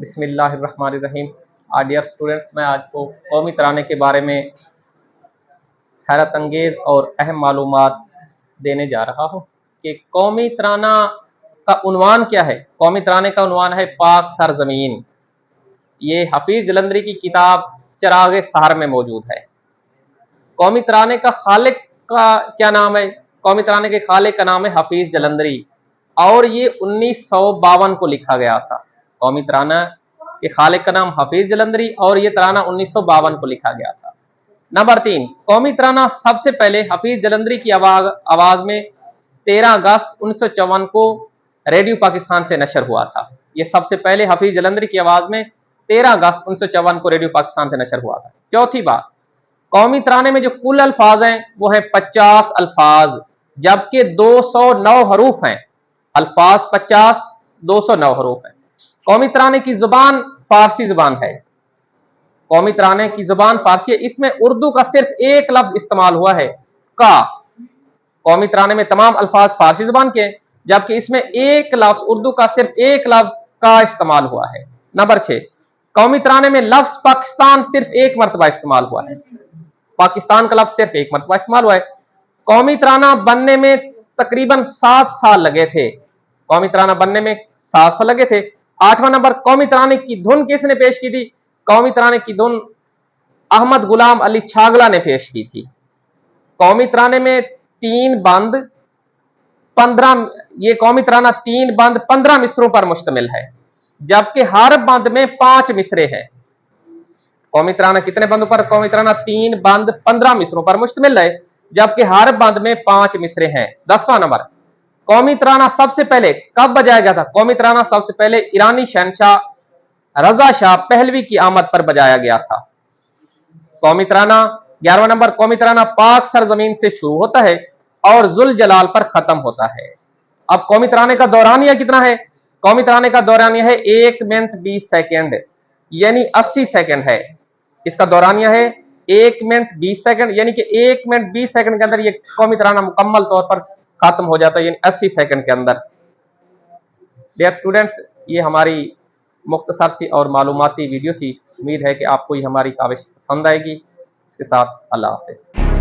بسم اللہ الرحمن الرحیم۔ ڈیئر اسٹوڈنٹس، میں آج کو قومی ترانے کے بارے میں حیرت انگیز اور اہم معلومات دینے جا رہا ہوں کہ قومی ترانہ کا عنوان کیا ہے۔ قومی ترانے کا عنوان ہے پاک سرزمین۔ یہ حفیظ جلندری کی کتاب چراغ سحر میں موجود ہے۔ قومی ترانے کا خالق کا کیا نام ہے؟ قومی ترانے کے خالق کا نام ہے حفیظ جلندری، اور یہ 1952 کو لکھا گیا تھا۔ قومی ترانہ کے خالق کا نام حفیظ جلندری اور یہ ترانہ 1952 کو لکھا گیا تھا۔ نمبر 3، قومی ترانہ سب سے پہلے حفیظ جلندری کی آواز میں 13 اگست 1954 کو ریڈیو پاکستان سے نشر ہوا تھا۔ یہ سب سے پہلے حفیظ جلندری کی آواز میں 13 اگست 1954 کو ریڈیو پاکستان سے نشر ہوا تھا۔ چوتھی بات، قومی ترانے میں جو کل الفاظ ہیں وہ ہیں 50 الفاظ، جبکہ 209 حروف ہیں۔ الفاظ 50، 209 حروف ہیں۔ قومی ترانے کی زبان فارسی زبان ہے۔ قومی ترانے کی زبان فارسی ہے۔ اس میں اردو کا صرف ایک لفظ استعمال ہوا ہے، کا۔ قومی ترانے میں تمام الفاظ فارسی زبان کے، جبکہ اس میں ایک لفظ اردو کا صرف ایک لفظ کا استعمال ہوا ہے۔ نمبر 6، قومی ترانے میں لفظ پاکستان صرف ایک مرتبہ استعمال ہوا ہے۔ پاکستان کا لفظ صرف ایک مرتبہ استعمال ہوا ہے۔ قومی ترانہ بننے میں تقریباً 7 سال لگے تھے۔ قومی ترانہ بننے میں 7 سال لگے تھے۔ 8واں نمبر، قومی ترانے کی دھن کس نے پیش کی تھی؟ قومی ترانے کی دھن احمد غلام علی چھاگلا نے پیش کی تھی۔ قومی ترانے میں 3 بند 15 یہ قومی ترانہ 3 بند 15 مصروں پر مشتمل ہے، جبکہ ہر بند میں 5 مصرے ہیں۔ قومی ترانہ کتنے بندوں پر؟ قومی ترانہ 3 بند 15 مصروں پر مشتمل ہے، جبکہ ہر بند میں 5 مصرے ہیں۔ 10واں نمبر، قومی ترانہ سب سے پہلے کب بجایا گیا تھا؟ قومی ترانہ سب سے پہلے ایرانی شہنشاہ رضا شاہ پہلوی کی آمد پر بجایا گیا تھا۔ قومی ترانہ 11واں نمبر، قومی ترانہ پاک سرزمین سے شروع ہوتا ہے اور ذوالجلال پر ختم ہوتا ہے۔ اب قومی ترانے کا دورانیہ کتنا ہے؟ قومی ترانے کا دورانیہ ہے 1 منٹ 20 سیکنڈ، یعنی 80 سیکنڈ ہے۔ اس کا دورانیہ ہے 1 منٹ 20 سیکنڈ، یعنی کہ 1 منٹ 20 سیکنڈ کے اندر یہ قومی ترانہ مکمل طور پر ختم ہو جاتا ہے، یعنی 80 سیکنڈ کے اندر۔ ڈیئر اسٹوڈنٹس، یہ ہماری مختصر سی اور معلوماتی ویڈیو تھی۔ امید ہے کہ آپ کو یہ ہماری کاوش پسند آئے گی۔ اس کے ساتھ اللہ حافظ۔